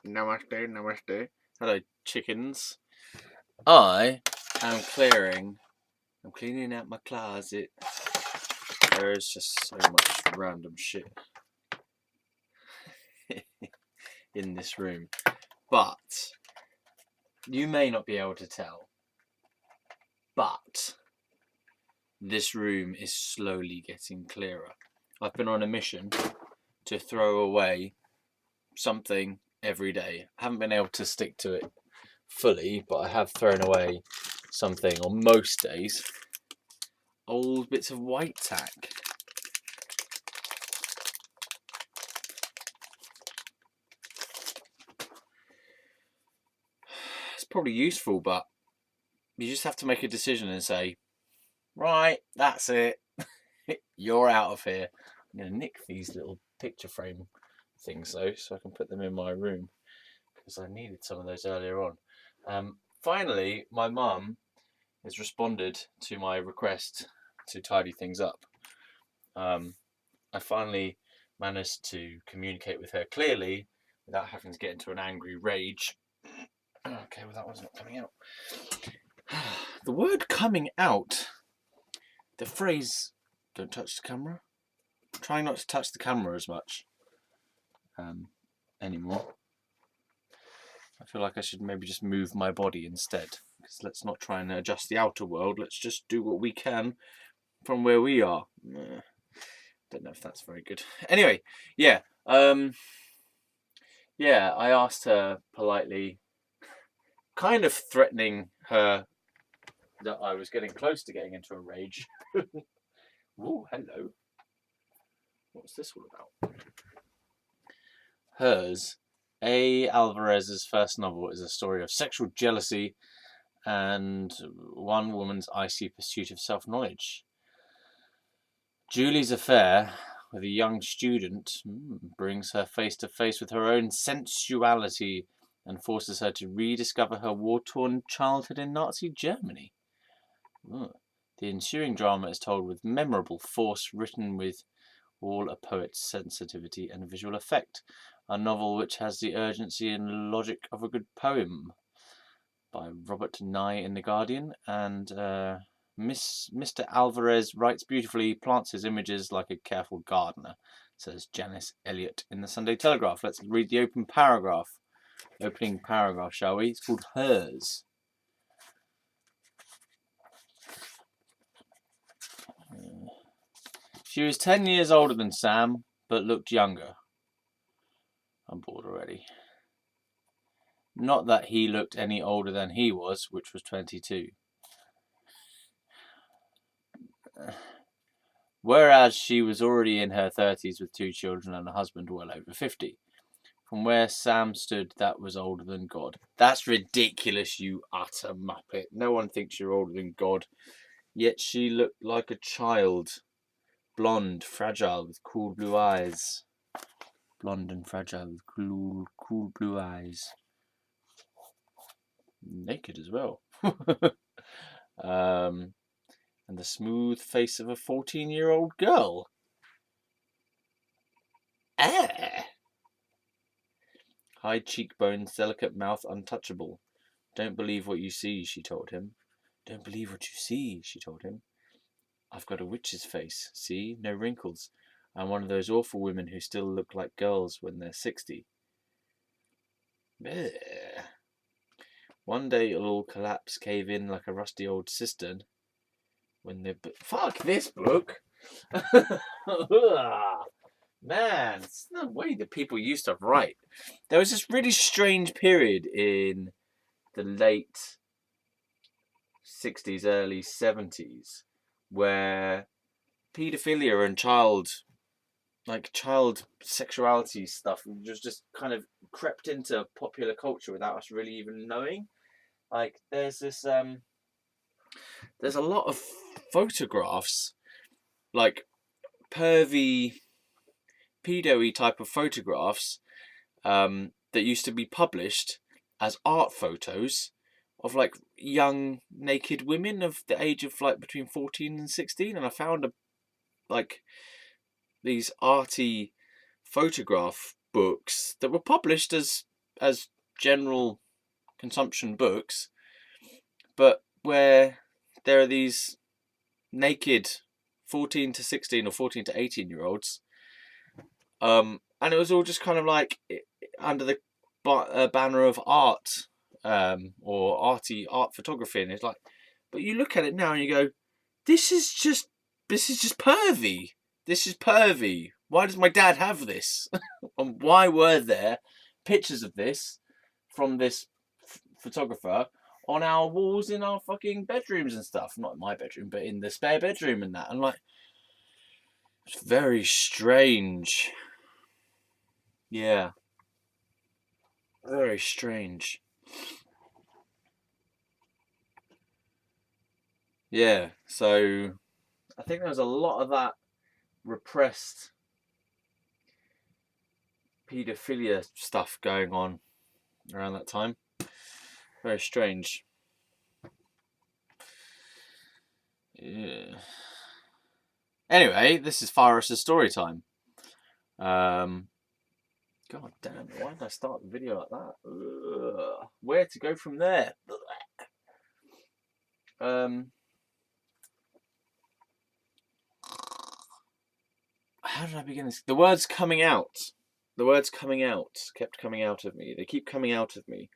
Namaste, namaste. Hello, chickens. I am I'm cleaning out my closet. There is just so much random shit in this room. But you may not be able to tell, but this room is slowly getting clearer. I've been on a mission to throw away something every day. I haven't been able to stick to it fully, but I have thrown away something on most days. Old bits of white tack. It's probably useful, but you just have to make a decision and say, right, that's it. You're out of here. I'm going to nick these little picture frame things though, so I can put them in my room, because I needed some of those earlier on. Finally, my mum has responded to my request to tidy things up. I finally managed to communicate with her clearly without having to get into an angry rage. Okay, well, that one's not coming out. The word coming out, the phrase, don't touch the camera. I'm trying not to touch the camera as much anymore. I feel like I should maybe just move my body instead, because let's not try and adjust the outer world. Let's just do what we can from where we are. Don't know if that's very good. Anyway, yeah. I asked her politely, kind of threatening her that I was getting close to getting into a rage. Ooh, hello. What's this all about? Hers, A. Alvarez's first novel, is a story of sexual jealousy and one woman's icy pursuit of self-knowledge. Julie's affair with a young student brings her face to face with her own sensuality and forces her to rediscover her war-torn childhood in Nazi Germany. The ensuing drama is told with memorable force, written with all a poet's sensitivity and visual effect. A novel which has the urgency and logic of a good poem, by Robert Nye in The Guardian. And Mr. Alvarez writes beautifully, plants his images like a careful gardener, says Janice Elliott in the Sunday Telegraph. Let's read the opening paragraph, shall we? It's called Hers. She was 10 years older than Sam, but looked younger. I'm bored already. Not that he looked any older than he was, which was 22. Whereas she was already in her 30s with 2 children and a husband well over 50. From where Sam stood, that was older than God. That's ridiculous, you utter muppet. No one thinks you're older than God. Yet she looked like a child. Blonde, fragile, with cool blue eyes. Blonde and fragile with cool blue eyes. Naked as well. And the smooth face of a 14-year-old girl. High cheekbones, delicate mouth, untouchable. Don't believe what you see, she told him. Don't believe what you see, she told him. I've got a witch's face, see? No wrinkles. I'm one of those awful women who still look like girls when they're 60. Blech. One day it'll all collapse, cave in like a rusty old cistern. When the fuck this book! Man, it's the way that people used to write. There was this really strange period in the late 60s, early 70s, where paedophilia and child sexuality stuff just kind of crept into popular culture without us really even knowing. Like, there's this there's a lot of photographs, like pervy, pedo-y type of photographs that used to be published as art photos of like young naked women of the age of like between 14 and 16, and I found these arty photograph books that were published as as general consumption books, but where there are these naked 14 to 16 or 14 to 18-year-olds, and it was all just kind of like under the banner of art, or art photography, and it's like, but you look at it now and you go, this is just pervy. This is pervy. Why does my dad have this? And why were there pictures of this from this photographer on our walls in our fucking bedrooms and stuff? Not in my bedroom, but in the spare bedroom and that. And like, it's very strange. Yeah. Very strange. Yeah, so I think there was a lot of that repressed paedophilia stuff going on around that time. Very strange. Yeah. Anyway, this is Fieros' story time. God damn, why did I start the video like that? Ugh. Where to go from there? How did I begin this? The words coming out. The words coming out kept coming out of me. They keep coming out of me.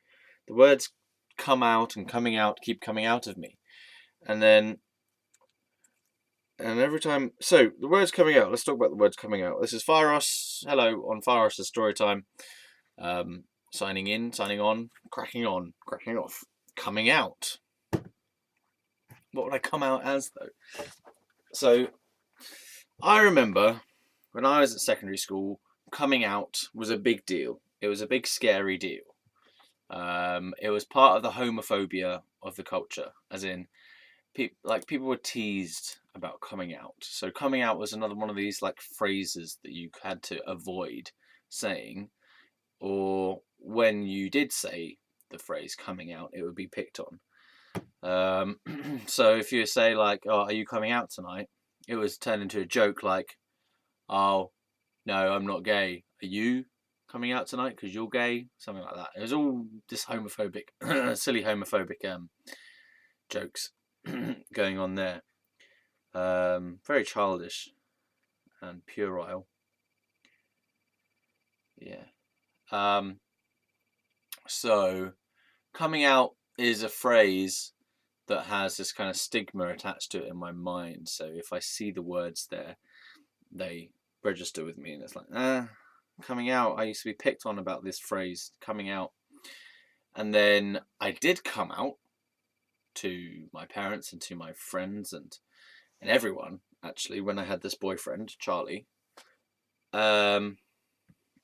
The words come out and coming out keep coming out of me. And every time... So, the words coming out. Let's talk about the words coming out. This is Fieros. Hello on Fieros' story time. Signing in, signing on, cracking off. Coming out. What would I come out as, though? So, I remember when I was at secondary school, coming out was a big deal. It was a big, scary deal. It was part of the homophobia of the culture, as in, people were teased about coming out. So coming out was another one of these like phrases that you had to avoid saying, or when you did say the phrase coming out, it would be picked on. So if you say like, "Oh, are you coming out tonight?" it was turned into a joke like, "Oh, no, I'm not gay. Are you coming out tonight because you're gay?" Something like that. It was all this homophobic, silly homophobic jokes going on there. Very childish and puerile. Yeah. So, coming out is a phrase that has this kind of stigma attached to it in my mind. So if I see the words there, they register with me, and it's like, coming out. I used to be picked on about this phrase, coming out. And then I did come out to my parents and to my friends and everyone, actually, when I had this boyfriend, Charlie. And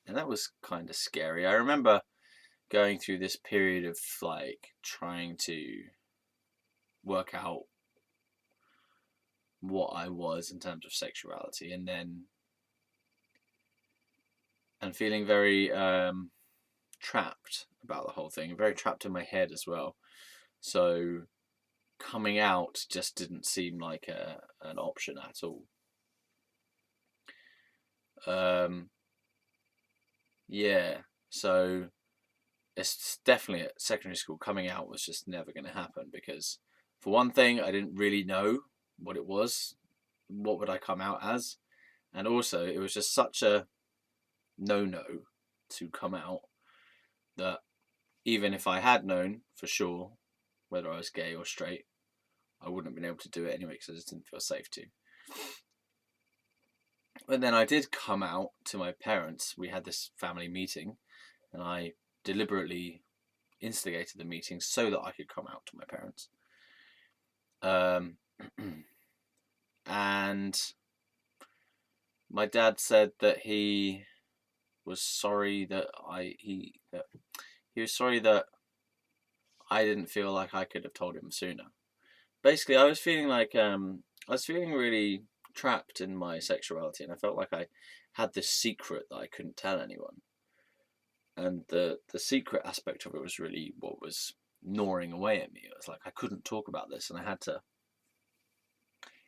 that was kind of scary. I remember going through this period of like trying to work out what I was in terms of sexuality, and feeling very trapped about the whole thing, very trapped in my head as well. So coming out just didn't seem like an option at all. Yeah, so it's definitely at secondary school, coming out was just never going to happen, because for one thing, I didn't really know what it was. What would I come out as? And also, it was just such a no-no to come out that even if I had known for sure whether I was gay or straight, I wouldn't have been able to do it anyway, because I just didn't feel safe to. But then I did come out to my parents. We had this family meeting, and I deliberately instigated the meeting so that I could come out to my parents. And my dad said that he was sorry that he was sorry that I didn't feel like I could have told him sooner. Basically, I was feeling like I was feeling really trapped in my sexuality, and I felt like I had this secret that I couldn't tell anyone. And the secret aspect of it was really what was gnawing away at me. It was like I couldn't talk about this, and I had to.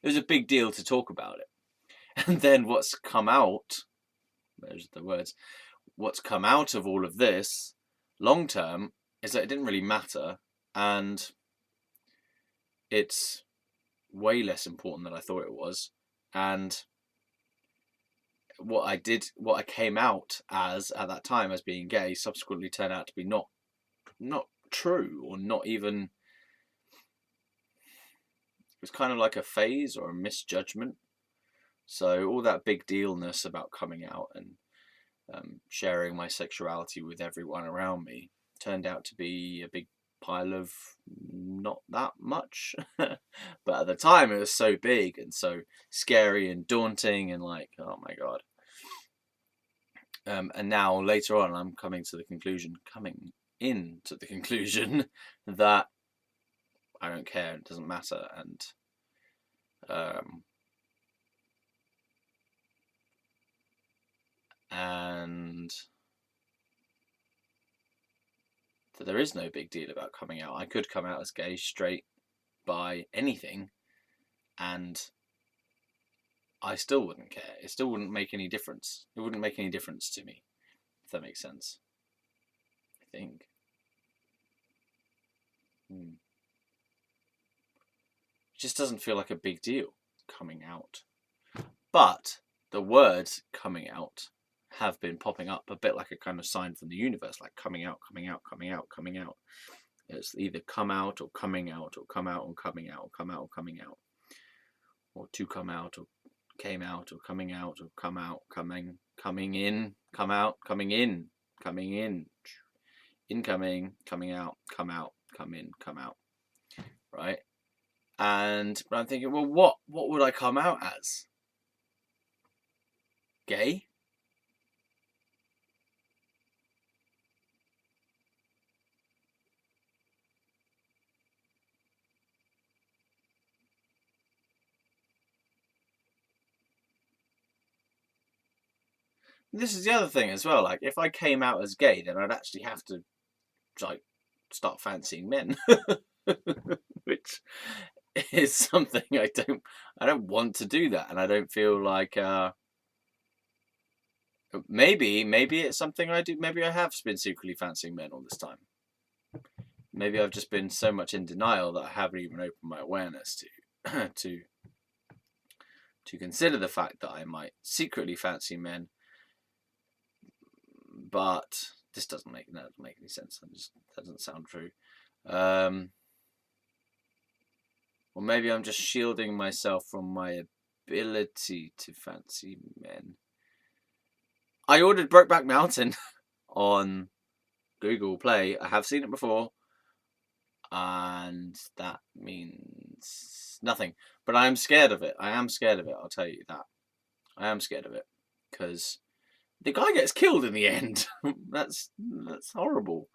It was a big deal to talk about it. And then what's come out, those are the words, what's come out of all of this long term is that it didn't really matter, and it's way less important than I thought it was. And what I came out as at that time as being gay subsequently turned out to be not true, or not even. It was kind of like a phase or a misjudgment. So all that big dealness about coming out and sharing my sexuality with everyone around me turned out to be a big pile of not that much. But at the time it was so big and so scary and daunting and like, oh my God. And now later on I'm coming into the conclusion that I don't care, it doesn't matter, and that there is no big deal about coming out. I could come out as gay, straight, bi, anything, and I still wouldn't care. It still wouldn't make any difference. It wouldn't make any difference to me, if that makes sense. I think. It just doesn't feel like a big deal, coming out. But the words coming out have been popping up a bit like a kind of sign from the universe, like coming out, coming out, coming out, coming out. It's either come out or coming out, or come out or coming out, or come out or coming out, or to come out or came out, or coming out or come out, coming in, come out, coming in, incoming, coming out, come in, come out, right? And I'm thinking, well, what would I come out as? Gay? This is the other thing as well. Like, if I came out as gay, then I'd actually have to, like, start fancying men, which is something I don't want to do that, and I don't feel like. Maybe it's something I do. Maybe I have been secretly fancying men all this time. Maybe I've just been so much in denial that I haven't even opened my awareness to to consider the fact that I might secretly fancy men. But this doesn't make any sense. It just doesn't sound true. Or maybe I'm just shielding myself from my ability to fancy men. I ordered Brokeback Mountain on Google Play. I have seen it before, and that means nothing. But I am scared of it. I'll tell you that. I am scared of it because the guy gets killed in the end. that's horrible.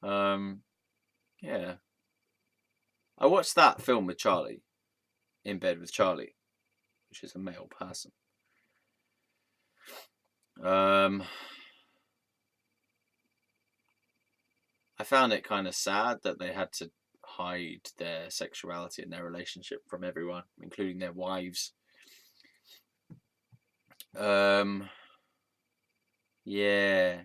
Yeah. I watched that film with Charlie, In Bed with Charlie, which is a male person. I found it kind of sad that they had to hide their sexuality and their relationship from everyone, including their wives. Yeah.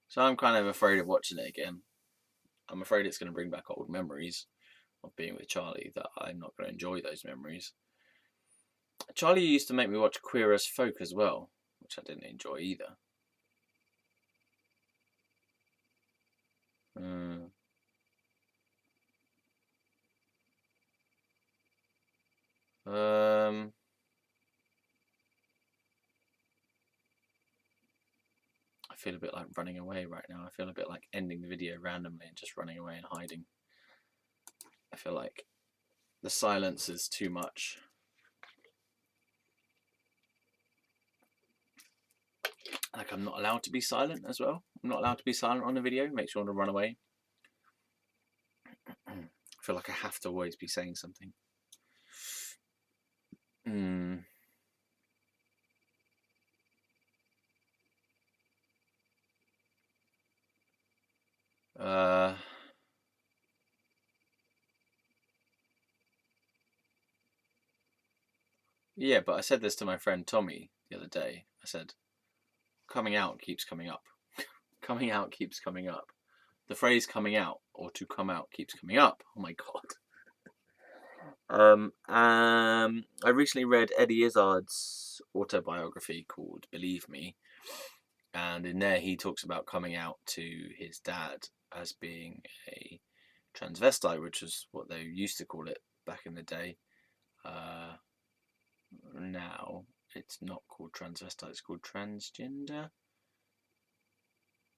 So I'm kind of afraid of watching it again. I'm afraid it's going to bring back old memories of being with Charlie, that I'm not going to enjoy those memories. Charlie used to make me watch Queer as Folk as well, which I didn't enjoy either. I feel a bit like running away right now. I feel a bit like ending the video randomly and just running away and hiding. I feel like the silence is too much. Like, I'm not allowed to be silent as well. I'm not allowed to be silent on a video. It makes you want to run away. I feel like I have to always be saying something. Yeah, but I said this to my friend Tommy the other day. I said, coming out keeps coming up. Coming out keeps coming up. The phrase coming out or to come out keeps coming up. Oh my God. I recently read Eddie Izzard's autobiography called Believe Me. And in there he talks about coming out to his dad as being a transvestite, which is what they used to call it back in the day. Now it's not called transvestite, it's called transgender.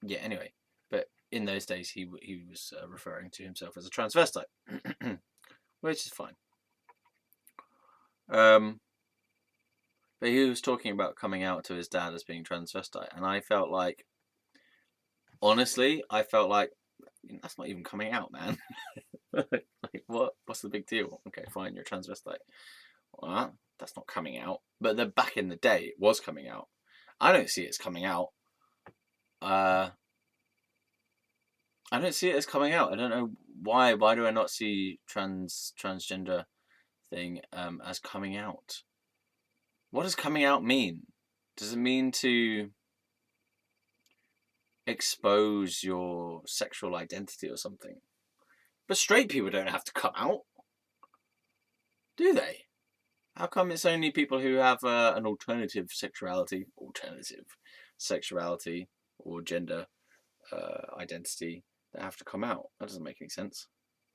Yeah, anyway, but in those days he was referring to himself as a transvestite, which is fine. But he was talking about coming out to his dad as being transvestite, and I felt like, honestly, that's not even coming out, man. Like, what's the big deal? Okay, fine, you're a transvestite. Well, that's not coming out. But back in the day, it was coming out. I don't see it as coming out. I don't see it as coming out. I don't know why. Why do I not see transgender thing as coming out? What does coming out mean? Does it mean to expose your sexual identity or something? But straight people don't have to come out, do they? How come it's only people who have an alternative sexuality or gender identity that have to come out? That doesn't make any sense.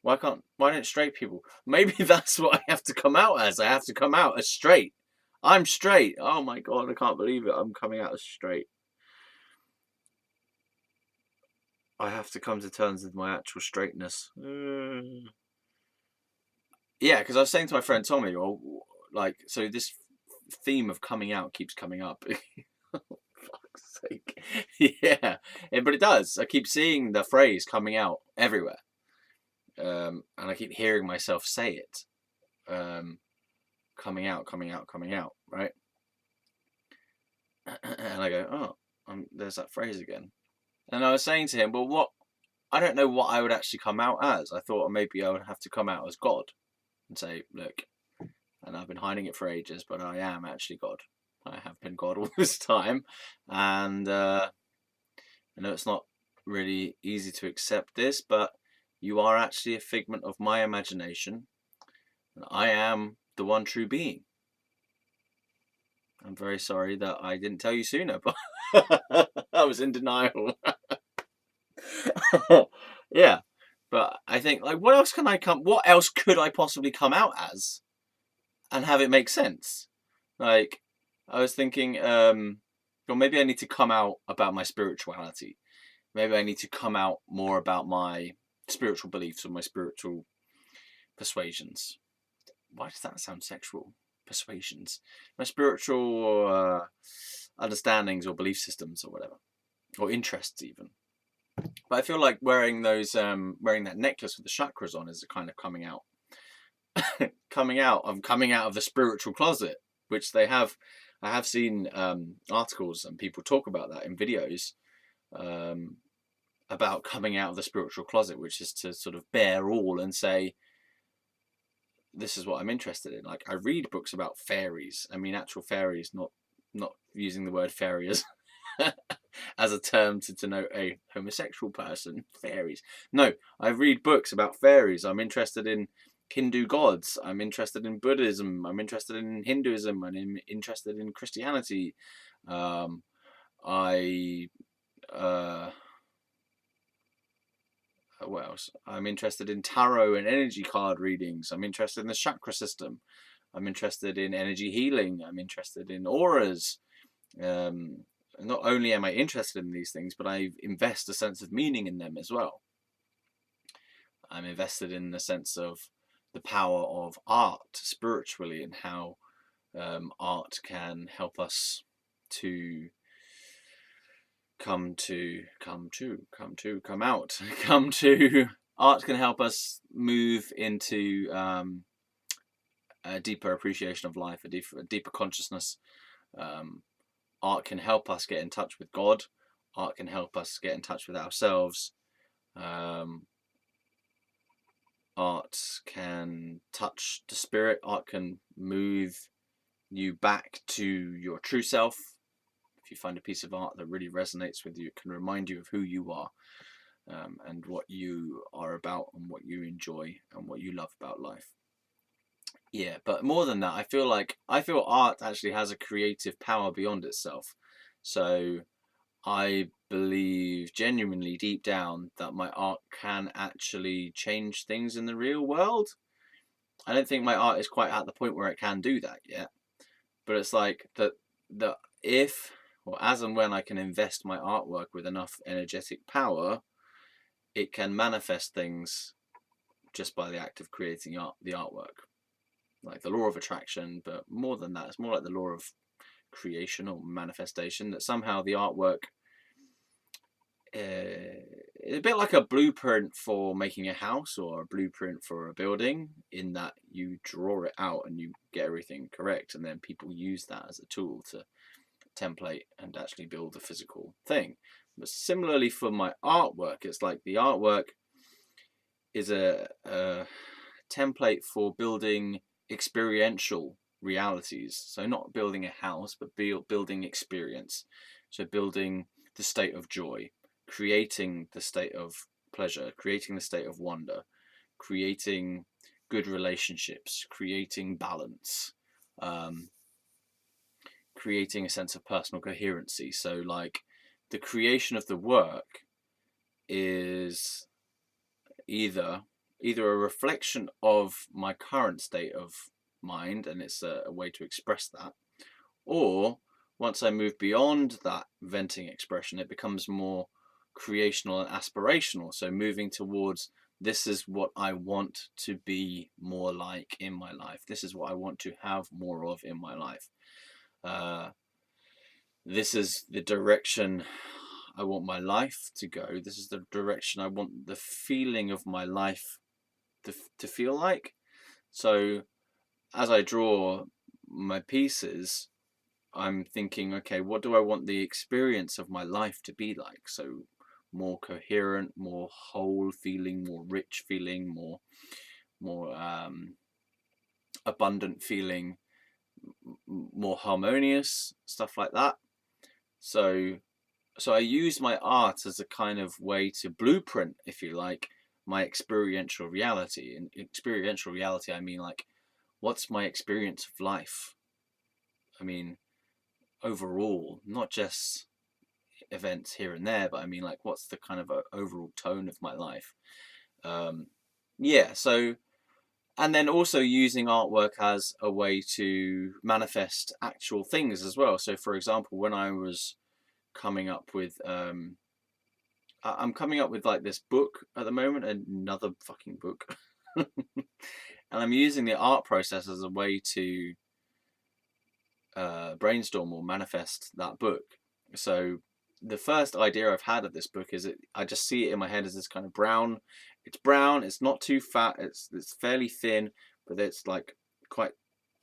Why don't straight people? Maybe that's what I have to come out as. I have to come out as straight. I'm straight. Oh my God, I can't believe it. I'm coming out as straight. I have to come to terms with my actual straightness. Yeah, because I was saying to my friend Tommy, so this theme of coming out keeps coming up. Oh, fuck's sake. Yeah, but it does. I keep seeing the phrase coming out everywhere. And I keep hearing myself say it. Coming out, right? And I go, there's that phrase again. And I was saying to him, well, I don't know what I would actually come out as. I thought maybe I would have to come out as God and say, look, and I've been hiding it for ages, but I am actually God. I have been God all this time. And I know it's not really easy to accept this, but you are actually a figment of my imagination. And I am the one true being. I'm very sorry that I didn't tell you sooner, but I was in denial. Yeah, but I think, like, what else could I possibly come out as and have it make sense? Like, I was thinking, well, maybe I need to come out about my spirituality. Maybe I need to come out more about my spiritual beliefs or my spiritual persuasions. Why does that sound sexual? Persuasions. My spiritual understandings or belief systems or whatever. Or interests even. But I feel like wearing that necklace with the chakras on is a kind of coming out. I'm coming out of the spiritual closet, which I have seen articles and people talk about that in videos, about coming out of the spiritual closet, which is to sort of bare all and say, this is what I'm interested in. Like, I read books about fairies. I mean, actual fairies, not using the word fairy as a term to denote a homosexual person. Fairies. No, I read books about fairies. I'm interested in Hindu gods. I'm interested in Buddhism. I'm interested in Hinduism. I'm interested in Christianity. What else? I'm interested in tarot and energy card readings. I'm interested in the chakra system. I'm interested in energy healing. I'm interested in auras. Not only am I interested in these things, but I invest a sense of meaning in them as well. I'm invested in the sense of the power of art spiritually and how art can help us to art can help us move into a deeper appreciation of life, a deeper consciousness. Art can help us get in touch with God. Art can help us get in touch with ourselves. Art can touch the spirit. Art can move you back to your true self. If you find a piece of art that really resonates with you, it can remind you of who you are, and what you are about, and what you enjoy, and what you love about life. Yeah, but more than that, I feel art actually has a creative power beyond itself. So I believe genuinely deep down that my art can actually change things in the real world. I don't think my art is quite at the point where it can do that yet. But it's like that if, or as and when I can invest my artwork with enough energetic power, it can manifest things just by the act of creating the artwork. Like the law of attraction, but more than that, it's more like the law of creation or manifestation, that somehow the artwork, a bit like a blueprint for making a house or a blueprint for a building, in that you draw it out and you get everything correct, and then people use that as a tool to template and actually build a physical thing. But similarly for my artwork, it's like the artwork is a template for building experiential realities. So not building a house, but building experience. So building the state of joy, creating the state of pleasure, creating the state of wonder, creating good relationships, creating balance, creating a sense of personal coherency. So like the creation of the work is either a reflection of my current state of mind, and it's a way to express that, or once I move beyond that venting expression, it becomes more creational and aspirational. So moving towards, this is what I want to be more like in my life. This is what I want to have more of in my life. This is the direction I want my life to go. This is the direction I want the feeling of my life to feel like. So as I draw my pieces, I'm thinking, okay, what do I want the experience of my life to be like? So more coherent, more whole feeling, more rich feeling, more abundant feeling, more harmonious, stuff like that. So I use my art as a kind of way to blueprint, if you like, my experiential reality. And experiential reality, I mean, like, what's my experience of life? I mean, overall, not just events here and there, but I mean, like, what's the kind of overall tone of my life? Yeah, so, and then also using artwork as a way to manifest actual things as well. So for example, when I was coming up with I'm coming up with like this book at the moment, another fucking book. And I'm using the art process as a way to brainstorm or manifest that book. So the first idea I've had of this book is I just see it in my head as this kind of brown. It's brown. It's not too fat. It's fairly thin, but it's like quite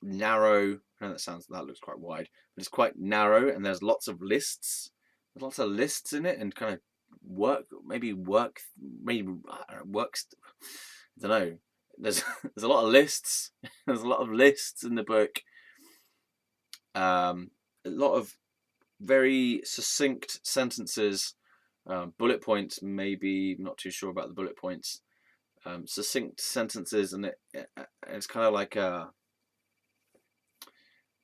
narrow. I know that looks quite wide, but it's quite narrow, and there's lots of lists. There's lots of lists in it, and kind of works. I don't know. There's a lot of lists. There's a lot of lists in the book. A lot of very succinct sentences, bullet points. Maybe not too sure about the bullet points. Succinct sentences, and it's kind of like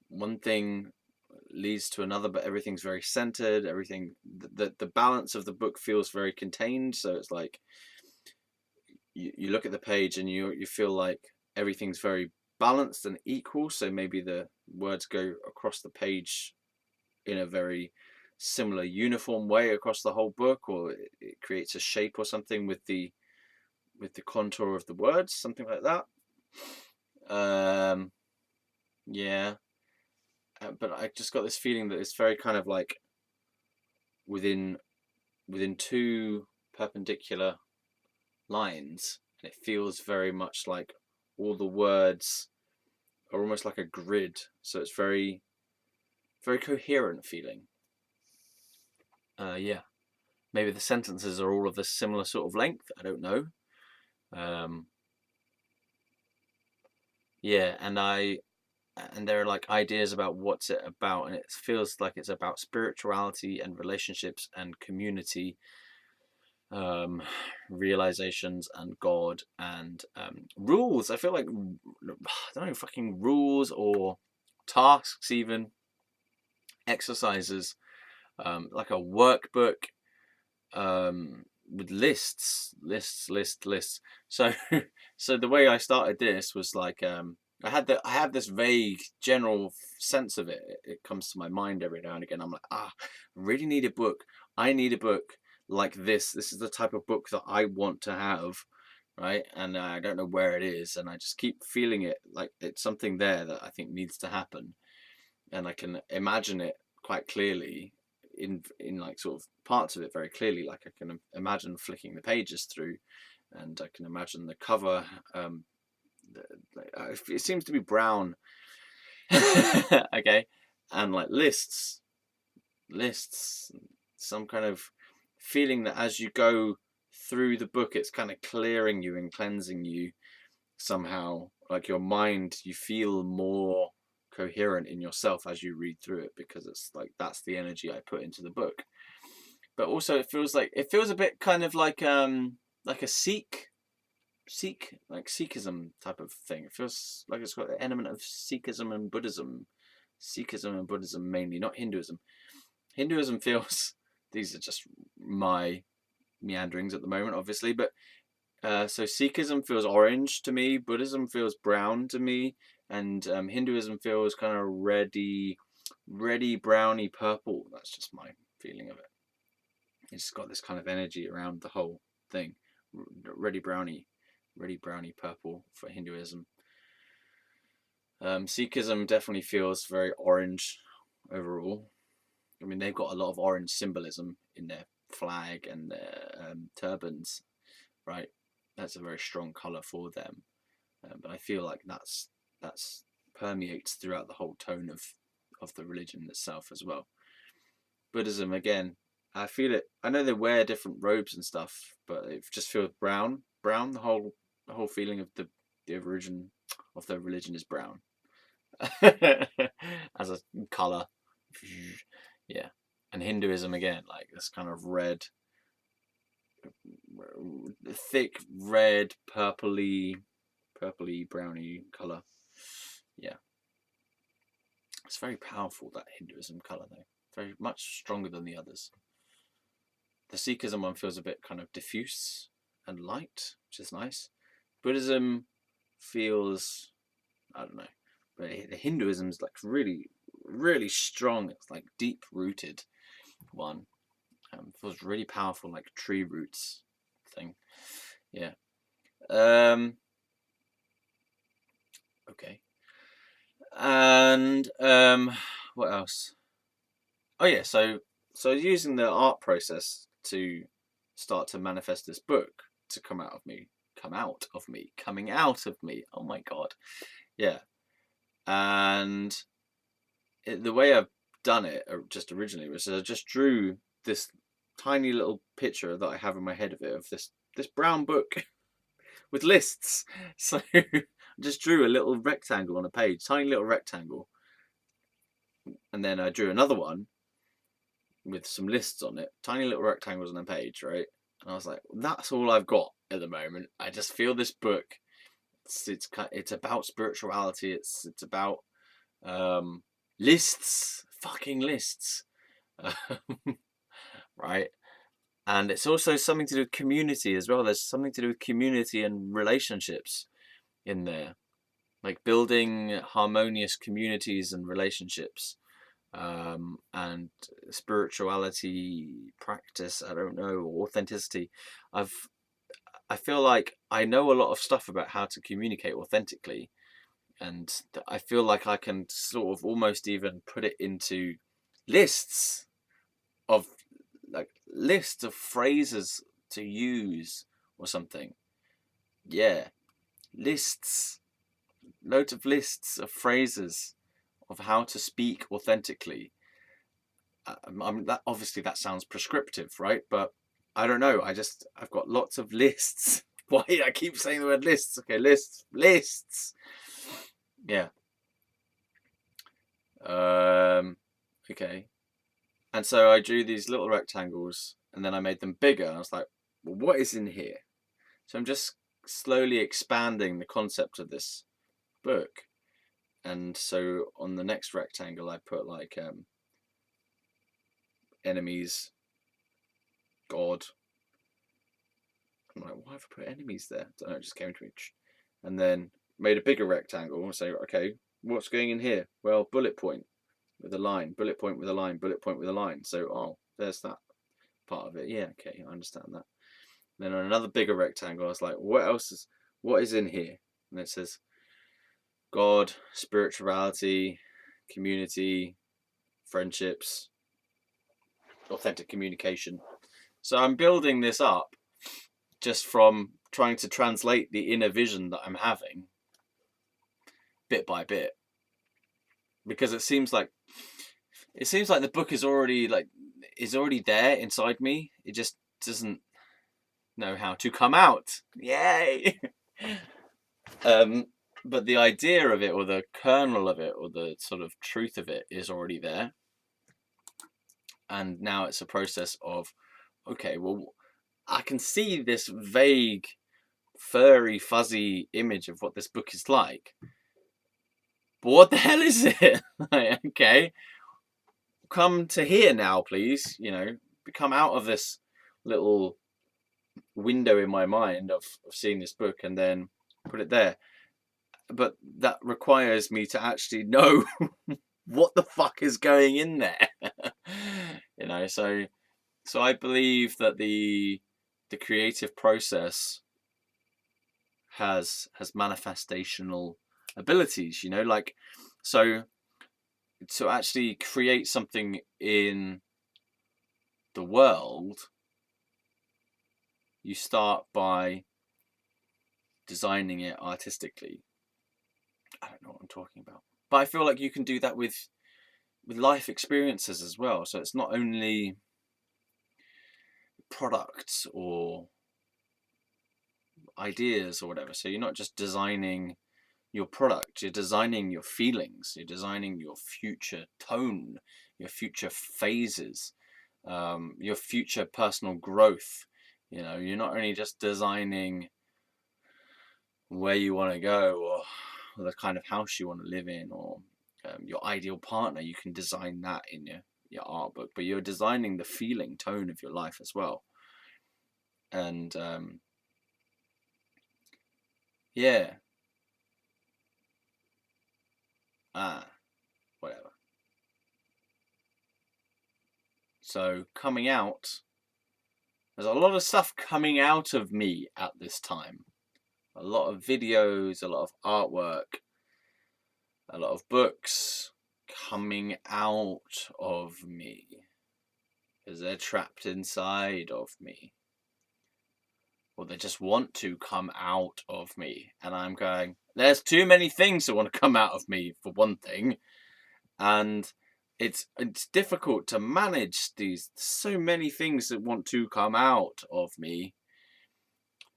one thing leads to another, but everything's very centered. Everything, the balance of the book feels very contained. So it's like you look at the page and you feel like everything's very balanced and equal. So maybe the words go across the page in a very similar uniform way across the whole book, or it creates a shape or something with the contour of the words, something like that. Yeah. But I just got this feeling that it's very kind of like within two perpendicular lines, and it feels very much like all the words are almost like a grid. So it's very, very coherent feeling. Yeah, maybe the sentences are all of a similar sort of length. I don't know. Yeah, and and there are like ideas about what's it about, and it feels like it's about spirituality and relationships and community, um, realizations and God and rules. I feel like, I don't know, fucking rules or tasks, even exercises, like a workbook, with lists. So, so the way I started this was like, I have this vague general sense of it. It comes to my mind every now and again. I'm like, I really need a book. I need a book like this. This is the type of book that I want to have, right? And I don't know where it is, and I just keep feeling it, like it's something there that I think needs to happen, and I can imagine it quite clearly in like sort of parts of it very clearly. Like I can imagine flicking the pages through, and I can imagine the cover. It seems to be brown, okay, and like lists, some kind of feeling that as you go through the book, it's kind of clearing you and cleansing you somehow. Like your mind, you feel more coherent in yourself as you read through it, because it's like that's the energy I put into the book. But also it feels a bit kind of like a Sikh, like Sikhism type of thing. It feels like it's got an element of Sikhism and Buddhism. Sikhism and Buddhism mainly, not Hinduism. Hinduism feels, these are just my meanderings at the moment, obviously, but so Sikhism feels orange to me, Buddhism feels brown to me, and Hinduism feels kind of reddy, browny, purple. That's just my feeling of it. It's got this kind of energy around the whole thing. Reddy browny purple for Hinduism. Sikhism definitely feels very orange overall. I mean, they've got a lot of orange symbolism in their flag and their turbans, right? That's a very strong colour for them. But I feel like that's permeates throughout the whole tone of the religion itself as well. Buddhism, again, I feel it. I know they wear different robes and stuff, but it just feels brown. The whole feeling of the origin of the religion is brown as a color. Yeah, and Hinduism again, like this kind of red, thick red, purpley browny color. Yeah, it's very powerful, that Hinduism color though. Very much stronger than the others. The Sikhism one feels a bit kind of diffuse and light, which is nice. Buddhism feels, I don't know, but the Hinduism is like really strong. It's like deep rooted one. Feels really powerful, like tree roots thing. Yeah. Okay. And what else? Oh yeah, so using the art process to start to manifest this book to coming out of me. Oh my god. Yeah. And the way I've done it just originally was I just drew this tiny little picture that I have in my head of it, of this brown book with lists. So I just drew a little rectangle on a page, tiny little rectangle, and then I drew another one with some lists on it, tiny little rectangles on a page, right? And I was like, that's all I've got at the moment. I just feel this book. It's about spirituality. It's about lists, fucking lists, right? And it's also something to do with community as well. There's something to do with community and relationships in there, like building harmonious communities and relationships, and spirituality practice. I don't know, authenticity. I feel like I know a lot of stuff about how to communicate authentically, and I feel like I can sort of almost even put it into lists of phrases to use or something. Yeah, lists, loads of lists of phrases of how to speak authentically. That obviously that sounds prescriptive, right? But I don't know. I've got lots of lists. Why I keep saying the word lists? Okay, lists. Yeah. Okay. And so I drew these little rectangles, and then I made them bigger. I was like, well, what is in here? So I'm just slowly expanding the concept of this book. And so on the next rectangle, I put like enemies, God. I'm like, why have I put enemies there? I don't know, it just came to me. And then made a bigger rectangle and say, okay, what's going in here? Well, bullet point with a line, bullet point with a line, bullet point with a line. So, oh, there's that part of it. Yeah, okay, I understand that. Then on another bigger rectangle, I was like, what is in here? And it says God, spirituality, community, friendships, authentic communication. So I'm building this up just from trying to translate the inner vision that I'm having bit by bit, because it seems like the book is already there inside me. It just doesn't know how to come out. Yay! But the idea of it, or the kernel of it, or the sort of truth of it is already there. And now it's a process of, okay, well, I can see this vague, furry, fuzzy image of what this book is like. But what the hell is it? Okay, come to here now, please. You know, come out of this little window in my mind of seeing this book and then put it there. But that requires me to actually know what the fuck is going in there. You know, so I believe that the creative process has manifestational abilities, you know, like, so to actually create something in the world, you start by designing it artistically. I don't know what I'm talking about, but I feel like you can do that with life experiences as well. So it's not only products or ideas or whatever. So you're not just designing your product, you're designing your feelings, you're designing your future tone, your future phases, your future personal growth. You know, you're not only just designing where you want to go, or the kind of house you want to live in, or your ideal partner. You can design that in your art book, but you're designing the feeling tone of your life as well. And yeah, whatever. So coming out, there's a lot of stuff coming out of me at this time. A lot of videos, a lot of artwork, a lot of books coming out of me, because they're trapped inside of me, or they just want to come out of me. And I'm going, there's too many things that want to come out of me, for one thing, and it's difficult to manage these so many things that want to come out of me,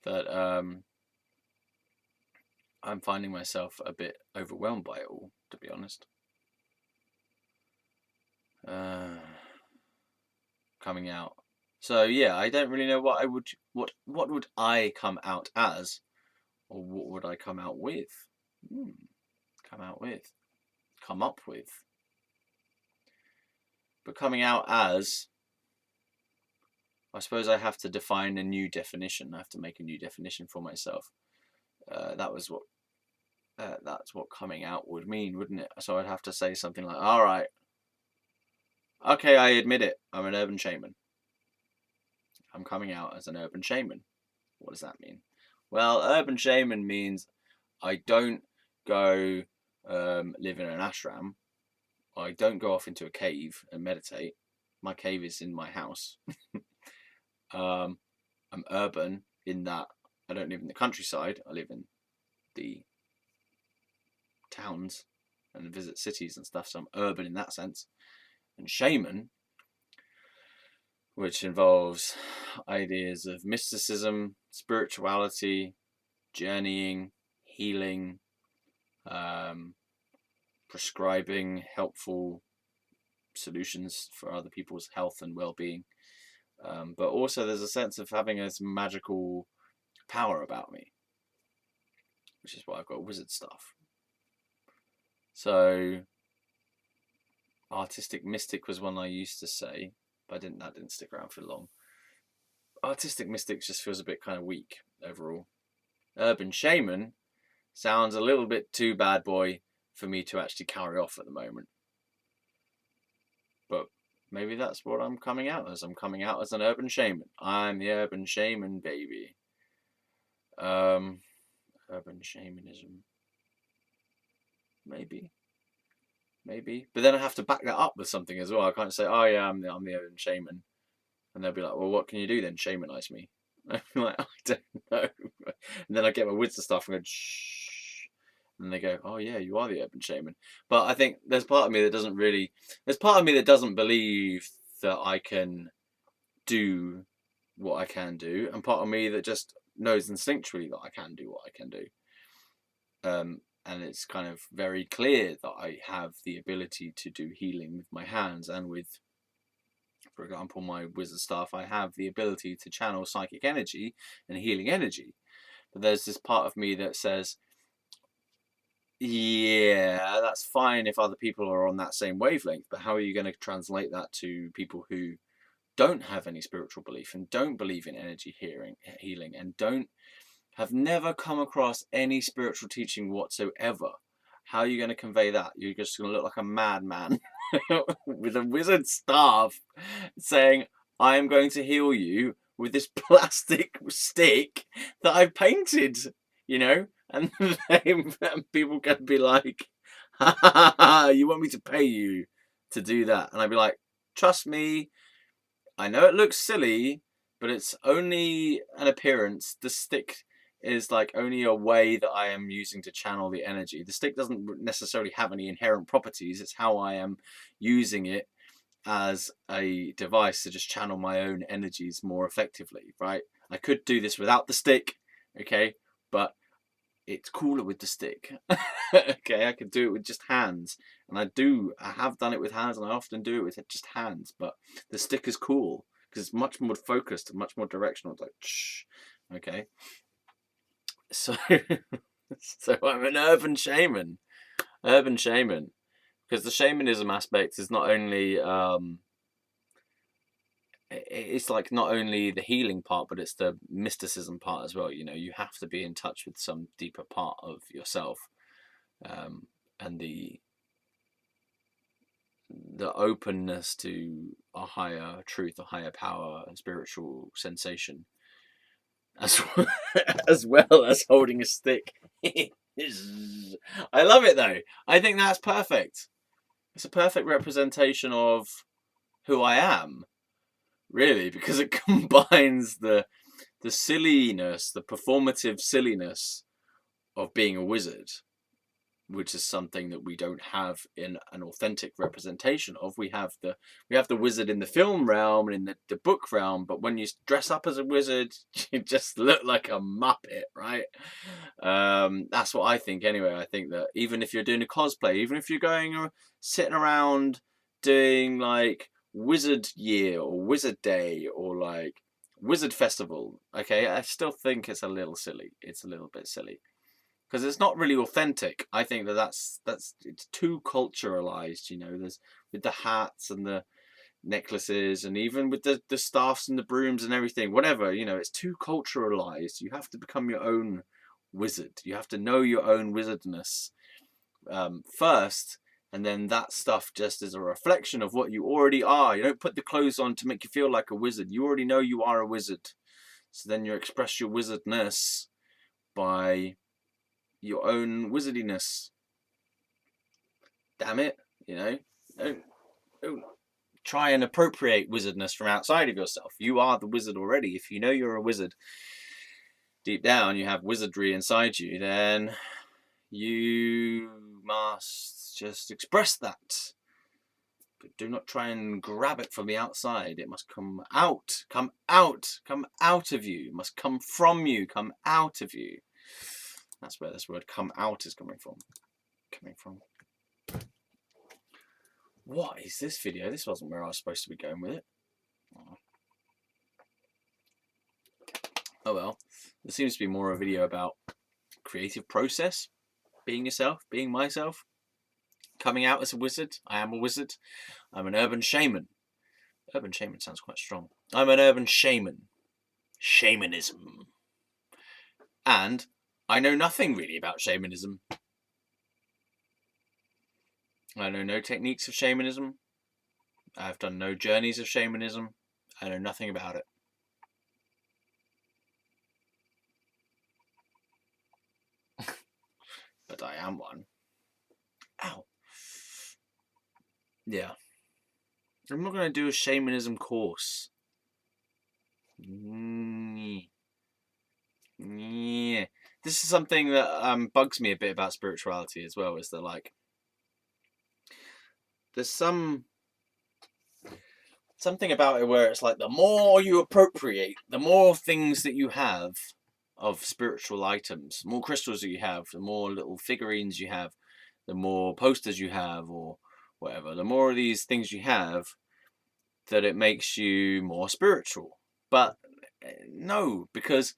that I'm finding myself a bit overwhelmed by it all, to be honest. Coming out. So yeah, I don't really know what would I come out as, or what would I come out with? Come up with. But coming out as, I suppose I have to define a new definition. I have to make a new definition for myself. That's what coming out would mean, wouldn't it? So I'd have to say something like, all right, okay, I admit it, I'm an urban shaman. I'm coming out as an urban shaman. What does that mean? Well, urban shaman means I don't go live in an ashram. I don't go off into a cave and meditate. My cave is in my house. I'm urban in that I don't live in the countryside. I live in the towns and visit cities and stuff. So I'm urban in that sense. And shaman, which involves ideas of mysticism, spirituality, journeying, healing, prescribing helpful solutions for other people's health and well-being. But also there's a sense of having a magical power about me, which is why I've got wizard stuff. So artistic mystic was one I used to say, but that didn't stick around for long. Artistic mystic just feels a bit kind of weak overall. Urban shaman sounds a little bit too bad boy for me to actually carry off at the moment. But maybe that's what I'm coming out as. I'm coming out as an urban shaman. I'm the urban shaman, baby. Urban shamanism. Maybe. But then I have to back that up with something as well. I can't say, oh yeah, I'm the urban shaman. And they'll be like, well, what can you do then? Shamanize me. I'm like, I don't know. And then I get my wizard stuff and go, shh. And they go, oh yeah, you are the urban shaman. But I think there's part of me that doesn't believe that I can do what I can do. And part of me that just knows instinctually that I can do what I can do. And it's kind of very clear that I have the ability to do healing with my hands and with, for example, my wizard staff. I have the ability to channel psychic energy and healing energy. But there's this part of me that says, yeah, that's fine if other people are on that same wavelength, but how are you going to translate that to people who don't have any spiritual belief and don't believe in energy healing and have never come across any spiritual teaching whatsoever? How are you going to convey that? You're just going to look like a madman with a wizard staff saying, I am going to heal you with this plastic stick that I've painted, you know? And people can be like, ha, ha, ha, you want me to pay you to do that? And I'd be like, trust me, I know it looks silly, but it's only an appearance. The stick is like only a way that I am using to channel the energy. The stick doesn't necessarily have any inherent properties. It's how I am using it as a device to just channel my own energies more effectively, right? I could do this without the stick, okay? But it's cooler with the stick. Okay, I could do it with just hands, and I have done it with hands, and I often do it with just hands, but the stick is cool because it's much more focused and much more directional. It's like, shh. Okay, so so I'm an urban shaman, because the shamanism aspect is not only it's like not only the healing part, but it's the mysticism part as well. You know, you have to be in touch with some deeper part of yourself, and the openness to a higher truth, a higher power, and spiritual sensation, as well as holding a stick. I love it though. I think that's perfect. It's a perfect representation of who I am. Really, because it combines the silliness, the performative silliness of being a wizard, which is something that we don't have in an authentic representation of. We have the wizard in the film realm and in the book realm, but when you dress up as a wizard, you just look like a muppet, right? That's what I think anyway. I think that even if you're doing a cosplay, even if you're going or sitting around doing like Wizard Year or Wizard Day or like Wizard Festival, okay, I still think it's a little silly. It's a little bit silly because it's not really authentic. I think that's it's too culturalized, you know. There's with the hats and the necklaces and even with the staffs and the brooms and everything, whatever, you know, it's too culturalized. You have to become your own wizard. You have to know your own wizardness first. And then that stuff just is a reflection of what you already are. You don't put the clothes on to make you feel like a wizard. You already know you are a wizard. So then you express your wizardness by your own wizardiness. Damn it, you know. Don't try and appropriate wizardness from outside of yourself. You are the wizard already. If you know you're a wizard, deep down you have wizardry inside you, then you must just express that. But do not try and grab it from the outside. It must come out of you. It must come from you, come out of you. That's where this word come out is coming from. What is this video? This wasn't where I was supposed to be going with it. Oh well. There seems to be more a video about creative process, being yourself, being myself, coming out as a wizard. I am a wizard. I'm an urban shaman. Urban shaman sounds quite strong. I'm an urban shaman. Shamanism. And I know nothing really about shamanism. I know no techniques of shamanism. I've done no journeys of shamanism. I know nothing about it. But I am one. Ow. Yeah. I'm not going to do a shamanism course. Yeah. This is something that bugs me a bit about spirituality as well, is that like there's something about it where it's like the more you appropriate, the more things that you have of spiritual items, the more crystals that you have, the more little figurines you have, the more posters you have or whatever, the more of these things you have, that it makes you more spiritual. But no, because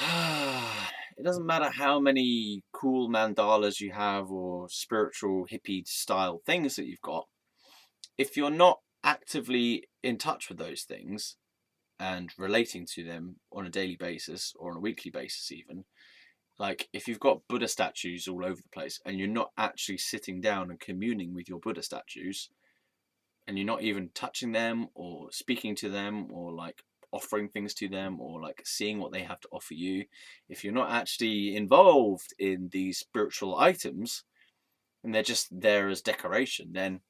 it doesn't matter how many cool mandalas you have or spiritual hippie style things that you've got, if you're not actively in touch with those things and relating to them on a daily basis or on a weekly basis even, like if you've got Buddha statues all over the place and you're not actually sitting down and communing with your Buddha statues, and you're not even touching them or speaking to them or like offering things to them or like seeing what they have to offer you, if you're not actually involved in these spiritual items and they're just there as decoration, then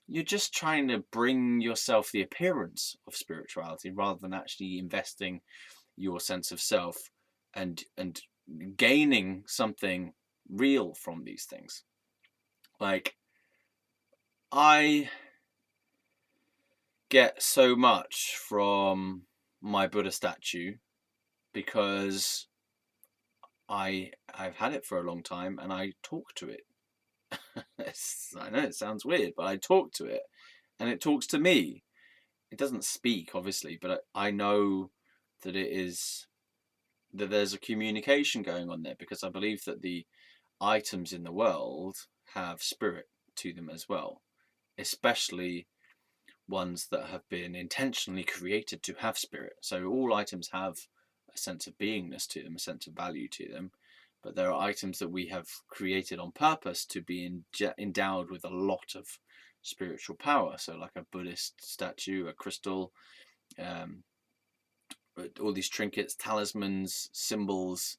you're just trying to bring yourself the appearance of spirituality rather than actually investing your sense of self and gaining something real from these things. Like, I get so much from my Buddha statue because I've had it for a long time and I talk to it. I know it sounds weird, but I talk to it and it talks to me. It doesn't speak, obviously, but I know that that there's a communication going on there, because I believe that the items in the world have spirit to them as well, especially ones that have been intentionally created to have spirit. So all items have a sense of beingness to them, a sense of value to them, but there are items that we have created on purpose to be endowed with a lot of spiritual power. So like a Buddhist statue, a crystal, all these trinkets, talismans, symbols,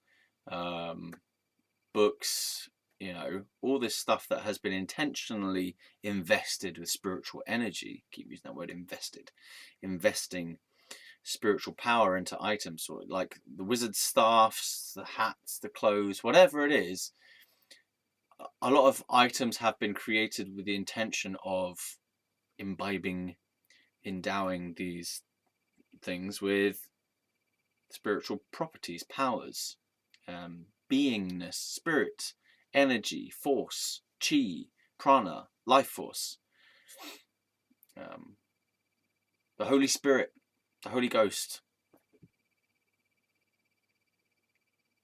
books, all this stuff that has been intentionally invested with spiritual energy. Keep using that word, investing spiritual power into items, or like the wizard staffs, the hats, the clothes, whatever it is. A lot of items have been created with the intention of endowing these things with spiritual properties, powers, beingness, spirit, energy, force, chi, prana, life force, the Holy Spirit, the Holy Ghost,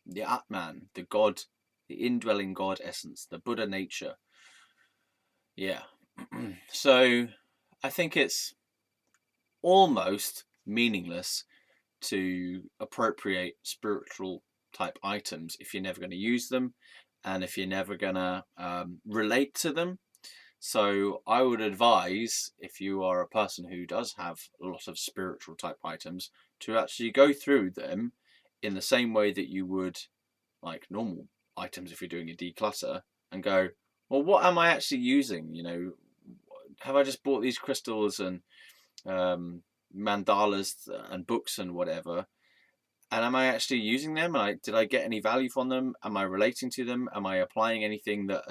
the Atman, the God, the indwelling God essence, the Buddha nature. Yeah. So I think it's almost meaningless to appropriate spiritual type items if you're never going to use them and if you're never going to relate to them. So I would advise, if you are a person who does have a lot of spiritual type items, to actually go through them in the same way that you would like normal items if you're doing a declutter, and go, well, what am I actually using? Have I just bought these crystals and mandalas and books and whatever, and am I actually using them? Did I get any value from them? Am I relating to them? Am I applying anything that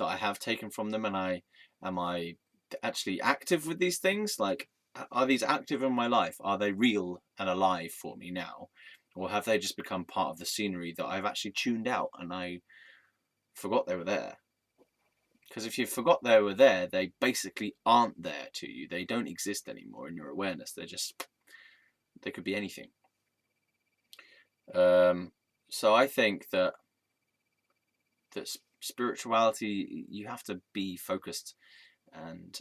I have taken from them? And am I actually active with these things? Like, are these active in my life? Are they real and alive for me now? Or have they just become part of the scenery that I've actually tuned out and I forgot they were there? Because if you forgot they were there, they basically aren't there to you. They don't exist anymore in your awareness. They could be anything. So I think that spirituality, you have to be focused, and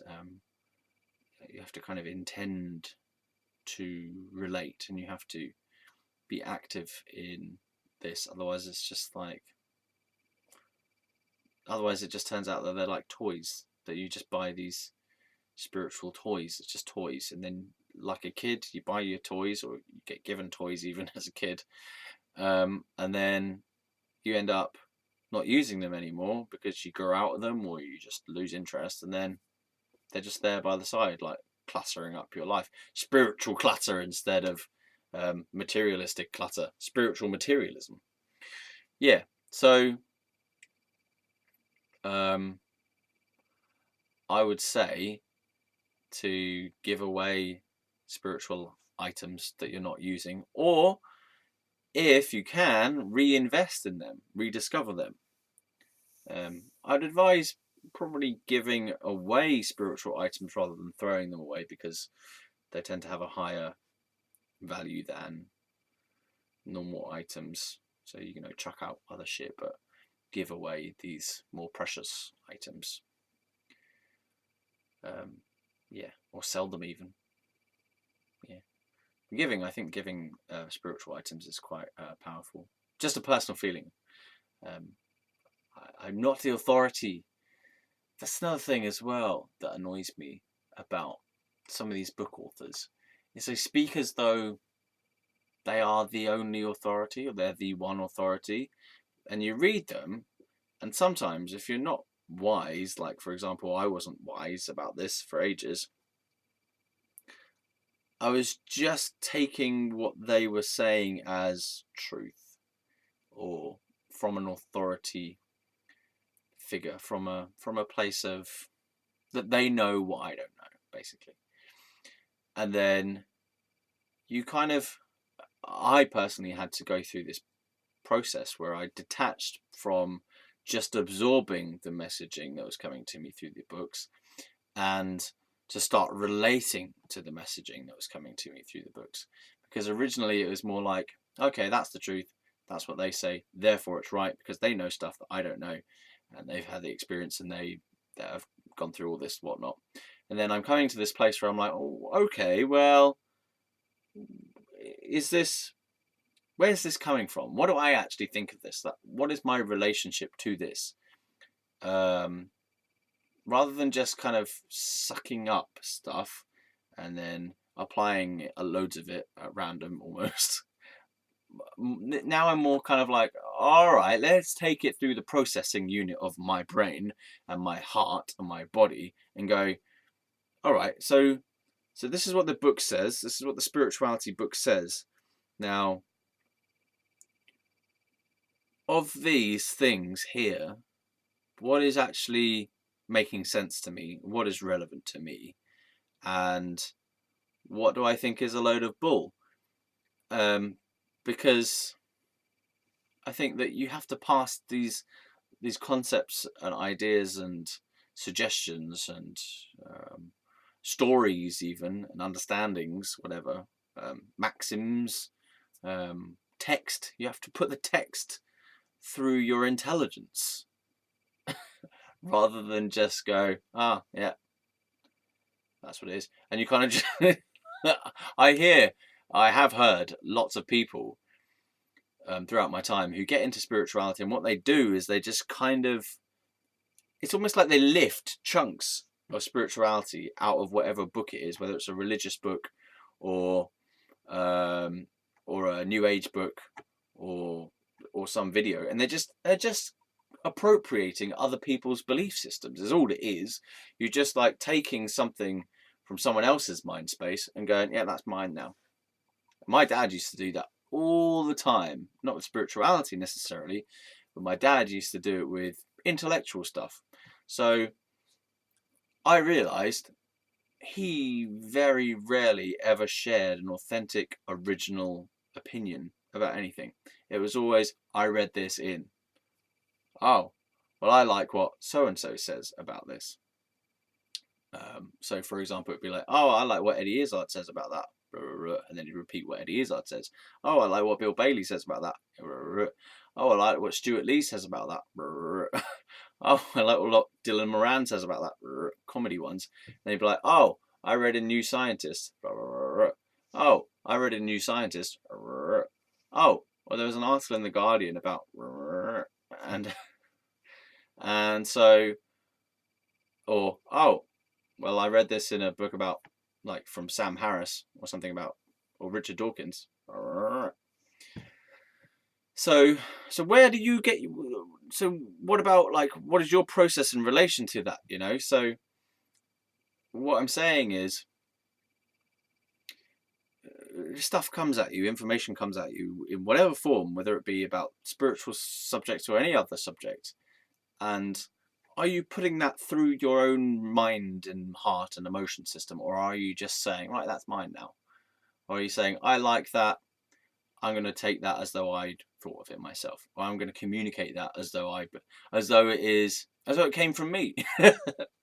you have to kind of intend to relate, and you have to be active in this. Otherwise, it's just like, otherwise it just turns out that they're like toys, that you just buy these spiritual toys. It's just toys, and then like a kid, you buy your toys, or you get given toys even as a kid, and then you end up not using them anymore because you grow out of them, or you just lose interest, and then they're just there by the side, like cluttering up your life. Spiritual clutter instead of materialistic clutter. Spiritual materialism. Yeah. So I would say to give away spiritual items that you're not using, or if you can, reinvest in them, rediscover them. I'd advise probably giving away spiritual items rather than throwing them away, because they tend to have a higher value than normal items. So you know, chuck out other shit, but give away these more precious items. Yeah, or sell them even. Yeah, I think giving spiritual items is quite powerful. Just a personal feeling. I'm not the authority. That's another thing as well that annoys me about some of these book authors, is they speak as though they are the only authority, or they're the one authority, and you read them, and sometimes if you're not wise, like for example, I wasn't wise about this for ages, I was just taking what they were saying as truth, or from an authority figure, from a place of that they know what I don't know, basically. And then you kind of, I personally had to go through this process where I detached from just absorbing the messaging that was coming to me through the books, and to start relating to the messaging that was coming to me through the books. Because originally it was more like, okay, that's the truth, that's what they say, therefore it's right, because they know stuff that I don't know, and they've had the experience, and they have gone through all this whatnot. And then I'm coming to this place where I'm like, oh, okay, well, where's this coming from? What do I actually think of this? What is my relationship to this? Rather than just kind of sucking up stuff and then applying loads of it at random almost. Now I'm more kind of like, all right, let's take it through the processing unit of my brain and my heart and my body, and go, all right, so this is what the book says. This is what the spirituality book says. Now, of these things here, what is actually making sense to me? What is relevant to me? And what do I think is a load of bull? Because I think that you have to pass these concepts and ideas and suggestions and stories, even, and understandings, whatever, maxims, text. You have to put the text through your intelligence rather than just go, yeah, that's what it is. And you kind of just I have heard lots of people throughout my time who get into spirituality, and what they do is they just kind of, it's almost like they lift chunks of spirituality out of whatever book it is, whether it's a religious book or a new age book or some video, and they're just appropriating other people's belief systems is all it is. You're just like taking something from someone else's mind space and going, yeah, that's mine now. My dad used to do that all the time, not with spirituality necessarily, but my dad used to do it with intellectual stuff. So I realized he very rarely ever shared an authentic, original opinion about anything. It was always, I read this in. Oh, well, I like what so-and-so says about this. So, for example, it'd be like, oh, I like what Eddie Izzard says about that. And then you repeat what Eddie Izzard says. Oh, I like what Bill Bailey says about that. Oh, I like what Stuart Lee says about that. Oh, I like what Dylan Moran says about that. Comedy ones. And they'd be like, oh, I read a New Scientist. Oh, I read a New Scientist. Oh, well, there was an article in The Guardian about... And so... Or, oh, well, I read this in a book about, like, from Sam Harris or something about, or Richard Dawkins. So where do you get, so what about, like, what is your process in relation to that, you know? So what I'm saying is, stuff comes at you, information comes at you in whatever form, whether it be about spiritual subjects or any other subject. And are you putting that through your own mind and heart and emotion system, or are you just saying, right, that's mine now? Or are you saying, I like that, I'm going to take that as though I'd thought of it myself, or I'm going to communicate that as though it came from me,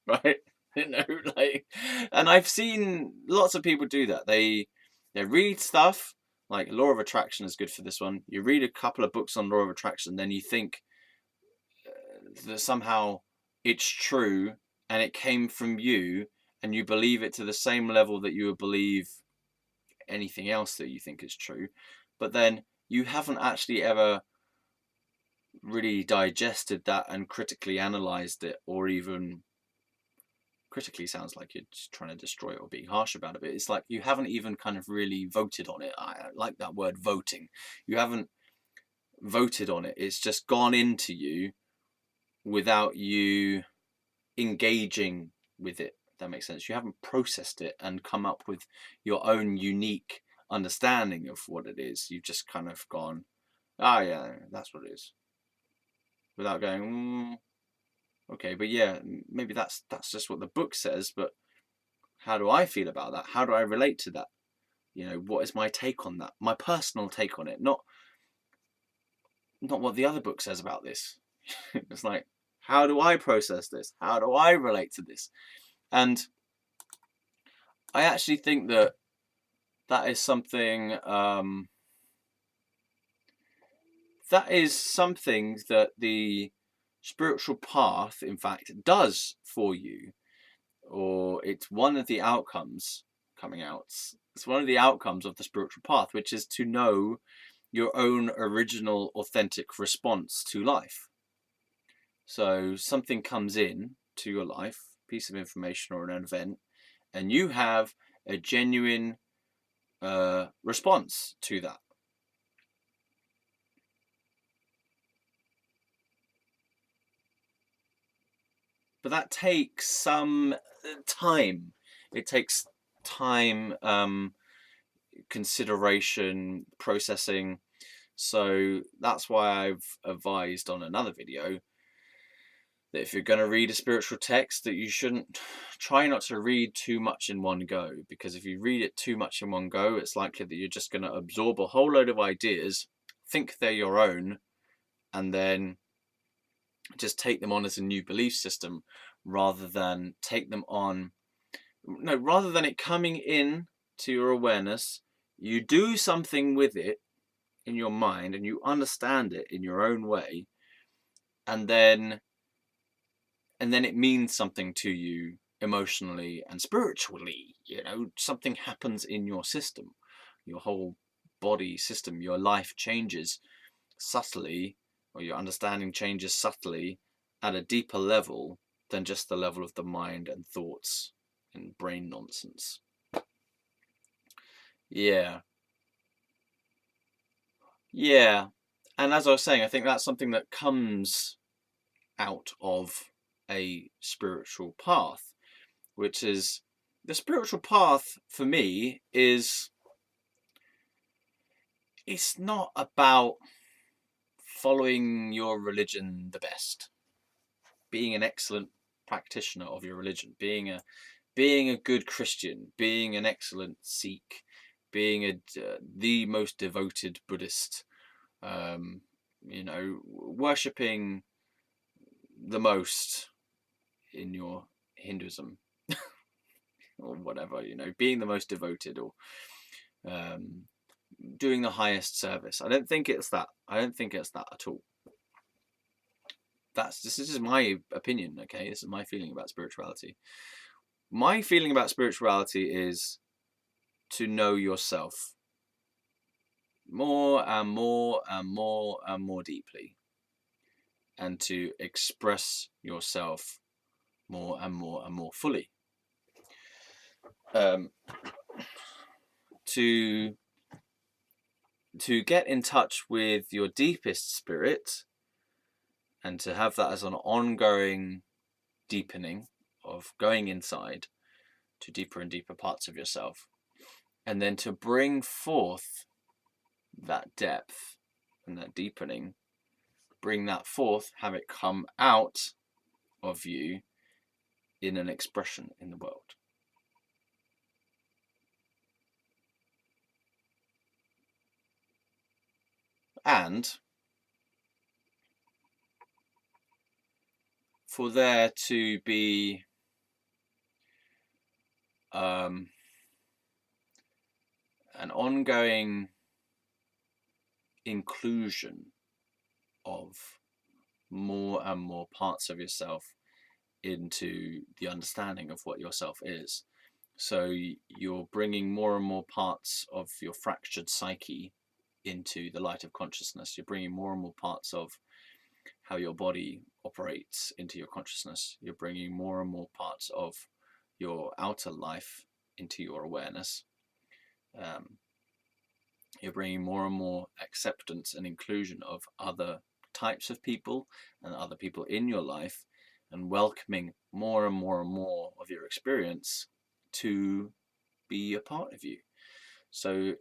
right? You know, like, and I've seen lots of people do that. They read stuff like Law of Attraction is good for this one. You read a couple of books on Law of Attraction, then you think that somehow it's true and it came from you, and you believe it to the same level that you would believe anything else that you think is true, but then you haven't actually ever really digested that and critically analyzed it, or even critically sounds like you're just trying to destroy it or being harsh about it, but it's like you haven't even kind of really voted on it. I like that word, voting. You haven't voted on it. It's just gone into you without you engaging with it. If that makes sense. You haven't processed it and come up with your own unique understanding of what it is. You've just kind of gone, ah, yeah, that's what it is, without going, okay, but yeah, maybe that's just what the book says, but how do I feel about that? How do I relate to that? You know, what is my take on that? My personal take on it, not what the other book says about this. It's like, how do I process this? How do I relate to this? And I actually think that is something that the spiritual path, in fact, does for you, or it's one of the outcomes coming out. It's one of the outcomes of the spiritual path, which is to know your own original, authentic response to life. So something comes in to your life, piece of information or an event, and you have a genuine response to that. But that takes some time. It takes time, consideration, processing. So that's why I've advised on another video that if you're going to read a spiritual text, that you shouldn't try not to read too much in one go, because if you read it too much in one go, it's likely that you're just going to absorb a whole load of ideas, think they're your own, and then just take them on as a new belief system, rather than it coming in to your awareness. You do something with it in your mind and you understand it in your own way, and then it means something to you emotionally and spiritually. You know, something happens in your system, your whole body system, your life changes subtly, or your understanding changes subtly at a deeper level than just the level of the mind and thoughts and brain nonsense. Yeah. And as I was saying, I think that's something that comes out of a spiritual path, which is, the spiritual path for me is, it's not about following your religion the best, being an excellent practitioner of your religion, being a good Christian, being an excellent Sikh, being the most devoted Buddhist, worshipping the most in your Hinduism or whatever, you know, being the most devoted, or doing the highest service. I don't think it's that. I don't think it's that at all. This is my opinion, okay? This is my feeling about spirituality. My feeling about spirituality is to know yourself more and more and more and more deeply, and to express yourself more and more and more fully. To get in touch with your deepest spirit, and to have that as an ongoing deepening of going inside to deeper and deeper parts of yourself, and then to bring forth that depth and that deepening, bring that forth, have it come out of you in an expression in the world. And for there to be an ongoing inclusion of more and more parts of yourself into the understanding of what yourself is. So you're bringing more and more parts of your fractured psyche into the light of consciousness. You're bringing more and more parts of how your body operates into your consciousness. You're bringing more and more parts of your outer life into your awareness. You're bringing more and more acceptance and inclusion of other types of people and other people in your life, and welcoming more and more and more of your experience to be a part of you. So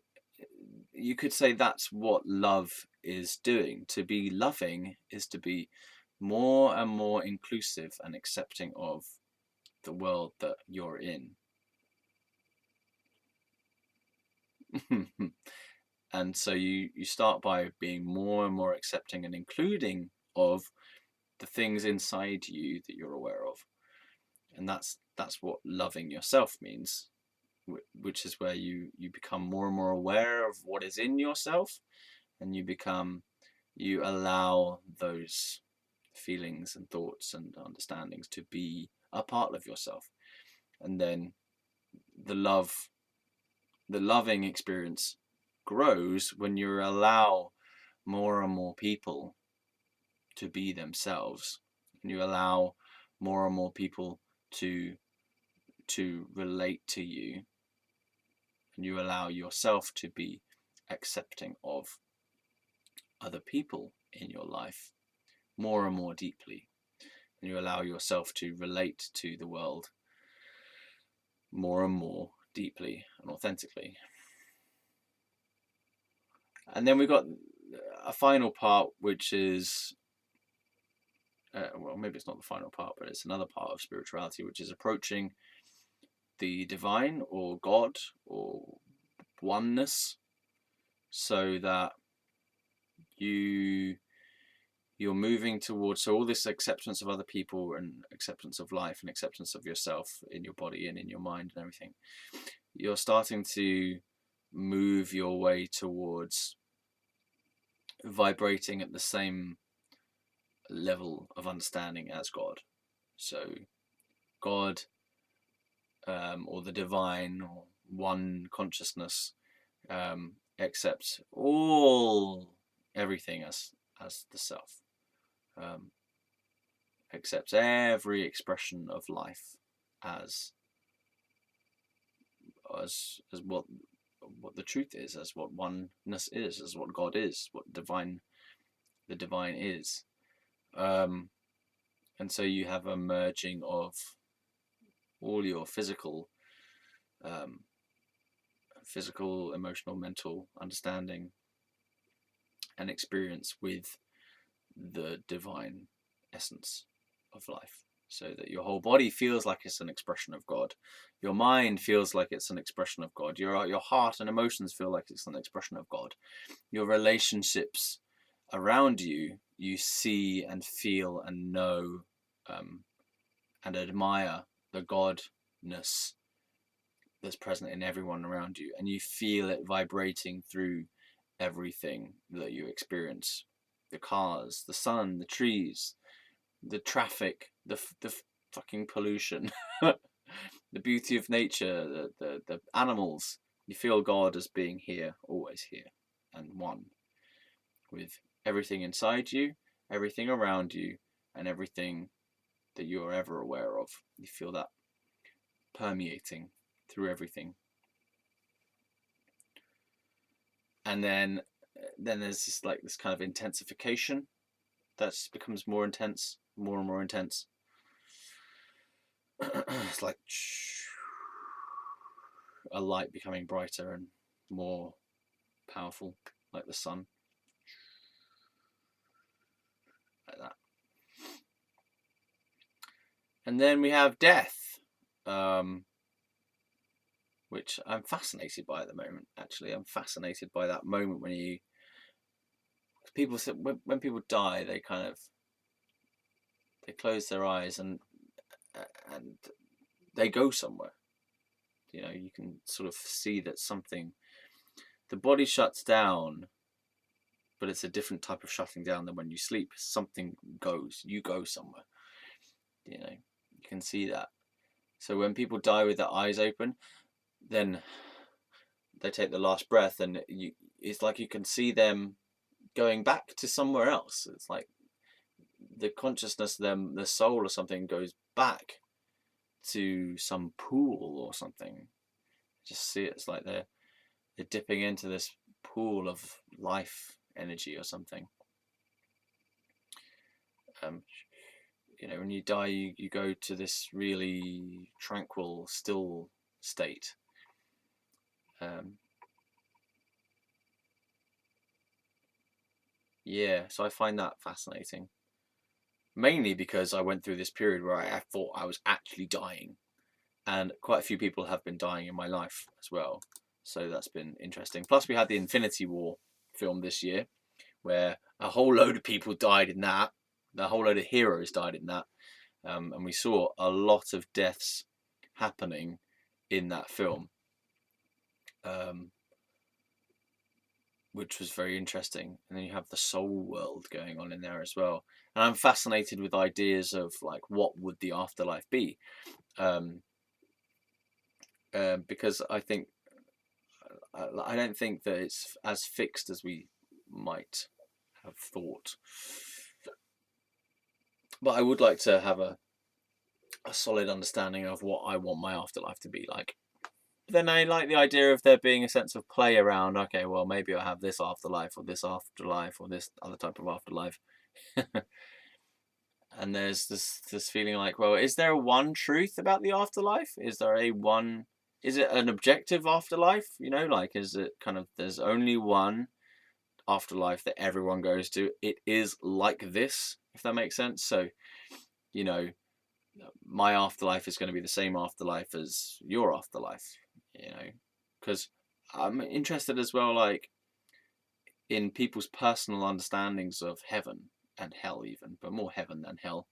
you could say that's what love is doing. To be loving is to be more and more inclusive and accepting of the world that you're in. And so you start by being more and more accepting and including of the things inside you that you're aware of. And that's what loving yourself means, which is where you become more and more aware of what is in yourself, and you allow those feelings and thoughts and understandings to be a part of yourself. And then the loving experience grows when you allow more and more people to be themselves, and you allow more and more people to relate to you, and you allow yourself to be accepting of other people in your life more and more deeply, and you allow yourself to relate to the world more and more deeply and authentically. And then we've got a final part, which is well, maybe it's not the final part, but it's another part of spirituality, which is approaching the divine or God or oneness, so that you're moving towards, so all this acceptance of other people and acceptance of life and acceptance of yourself in your body and in your mind and everything, you're starting to move your way towards vibrating at the same level of understanding as God. So God, or the divine or one consciousness, accepts everything as the self, accepts every expression of life as what the truth is, as what oneness is, as what God is, what the divine is. And so you have a merging of all your physical, emotional, mental understanding and experience with the divine essence of life, so that your whole body feels like it's an expression of God. Your mind feels like it's an expression of God. Your heart and emotions feel like it's an expression of God. Your relationships around you, you see and feel and know and admire the godness that's present in everyone around you, and you feel it vibrating through everything that you experience: the cars, the sun, the trees, the traffic, the fucking pollution, the beauty of nature, the animals. You feel God as being here, always here, and one with everything inside you, everything around you, and everything that you are ever aware of. You feel that permeating through everything. And then there's this like this kind of intensification that just becomes more intense, more and more intense. It's like a light becoming brighter and more powerful, like the sun, like that. And then we have death, which I'm fascinated by at the moment. Actually, I'm fascinated by that moment when people when people die, they close their eyes and they go somewhere. You know, you can sort of see that the body shuts down, but it's a different type of shutting down than when you sleep. Something goes, you go somewhere. You know, you can see that. So when people die with their eyes open, then they take the last breath, and it's like you can see them going back to somewhere else. It's like the consciousness, the soul or something goes back to some pool or something. Just see it's like they're dipping into this pool of life energy or something. You know, when you die, you go to this really tranquil, still state. Yeah, so I find that fascinating. Mainly because I went through this period where I thought I was actually dying. And quite a few people have been dying in my life as well. So that's been interesting. Plus we had the Infinity War film this year, where a whole load of people died in that. A whole load of heroes died in that. And we saw a lot of deaths happening in that film, which was very interesting. And then you have the soul world going on in there as well. And I'm fascinated with ideas of like, what would the afterlife be? Because I don't think that it's as fixed as we might have thought. But I would like to have a solid understanding of what I want my afterlife to be like. Then I like the idea of there being a sense of play around, okay, well, maybe I'll have this afterlife or this afterlife or this other type of afterlife. And there's this feeling like, well, is there one truth about the afterlife? Is it an objective afterlife? You know, like, is it kind of, there's only one afterlife that everyone goes to? It is like this, if that makes sense. So, you know, my afterlife is going to be the same afterlife as your afterlife, you know, because I'm interested as well, like, in people's personal understandings of heaven and hell, even, but more heaven than hell.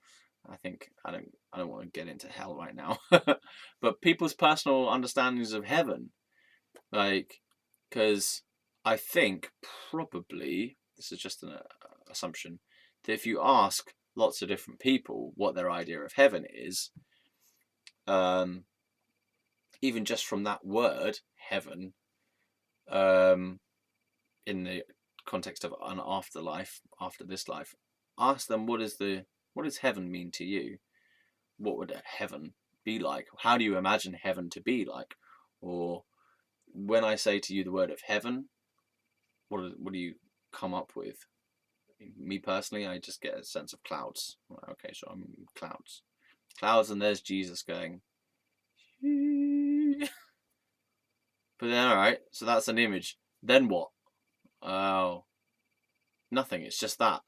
I think I don't want to get into hell right now, but people's personal understandings of heaven, like, because I think probably, this is just an assumption, that if you ask lots of different people what their idea of heaven is, even just from that word heaven, in the context of an afterlife, after this life, ask them what does heaven mean to you? What would heaven be like? How do you imagine heaven to be like? Or when I say to you the word of heaven, what do you come up with? Me personally, I just get a sense of clouds. Okay, so I'm clouds, and there's Jesus going. But then, all right, so that's an image. Then what? Oh, nothing. It's just that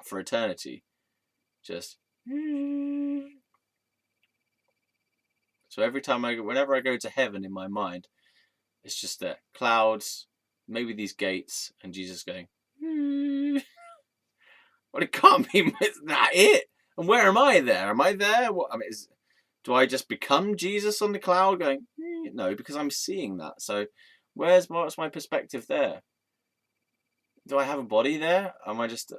for eternity. Just. So every time whenever I go to heaven in my mind, it's just that clouds, maybe these gates, and Jesus going. Well, it can't be that it. And where am I there? Am I there? What, I mean, do I just become Jesus on the cloud going, no, because I'm seeing that. So what's my perspective there? Do I have a body there? Am I just,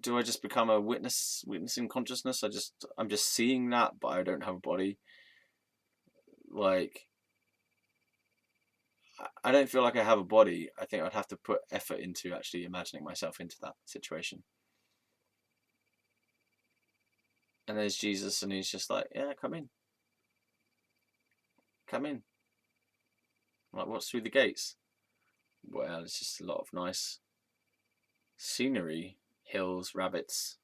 do I just become a witnessing consciousness? I'm just seeing that, but I don't have a body. Like, I don't feel like I have a body. I think I'd have to put effort into actually imagining myself into that situation. And there's Jesus, and he's just like, yeah, come in. Come in. I'm like, what's through the gates? Well, it's just a lot of nice scenery, hills, rabbits.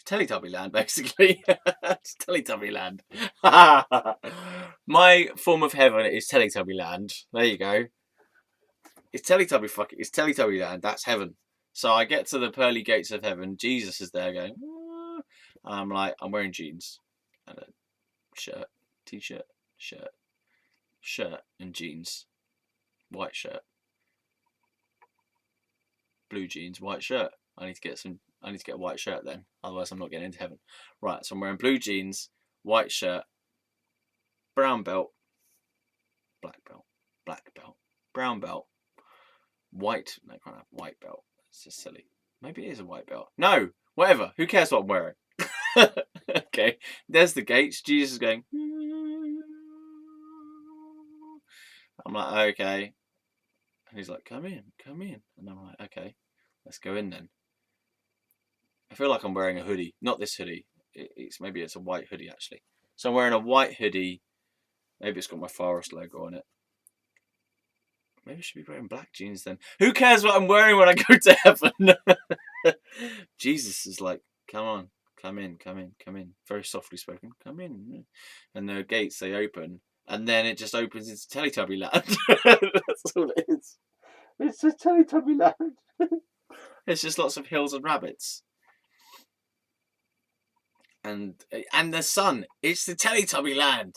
Teletubbie Land, basically. It's Teletubbie Land. My form of heaven is Teletubbie Land. There you go. It's Teletubby Land. That's heaven. So I get to the pearly gates of heaven. Jesus is there going, ah. I'm like, I'm wearing jeans and a shirt, t-shirt, shirt and jeans, white shirt, blue jeans, white shirt. I need to get a white shirt then. Otherwise I'm not getting into heaven. Right, so I'm wearing blue jeans, white shirt, brown belt, black belt, brown belt, white, no, I can't have white belt. It's just silly. Maybe it is a white belt. No, whatever. Who cares what I'm wearing? Okay, there's the gates. Jesus is going. I'm like, okay. And he's like, come in. And I'm like, okay, let's go in then. I feel like I'm wearing a hoodie. Not this hoodie. Maybe it's a white hoodie actually. So I'm wearing a white hoodie. Maybe it's got my Fieros logo on it. Maybe I should be wearing black jeans then. Who cares what I'm wearing when I go to heaven? Jesus is like, come on, come in. Very softly spoken, come in. And the gates, they open. And then it just opens into Teletubbie Land. That's all it is. It's just Teletubbie Land. It's just lots of hills and rabbits. And the sun. It's the Teletubbie Land.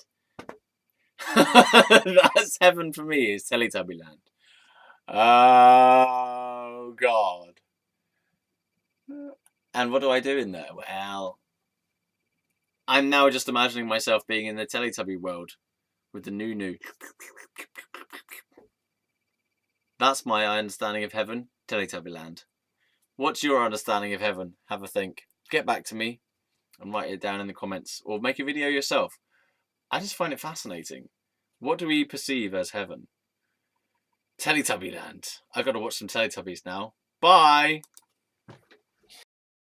That's heaven for me, is Teletubbie Land. Oh, God. And what do I do in there? Well, I'm now just imagining myself being in the Teletubby world with the new. That's my understanding of heaven, Teletubbie Land. What's your understanding of heaven? Have a think. Get back to me and write it down in the comments, or make a video yourself. I just find it fascinating. What do we perceive as heaven? Teletubbie Land. I've got to watch some Teletubbies now. Bye!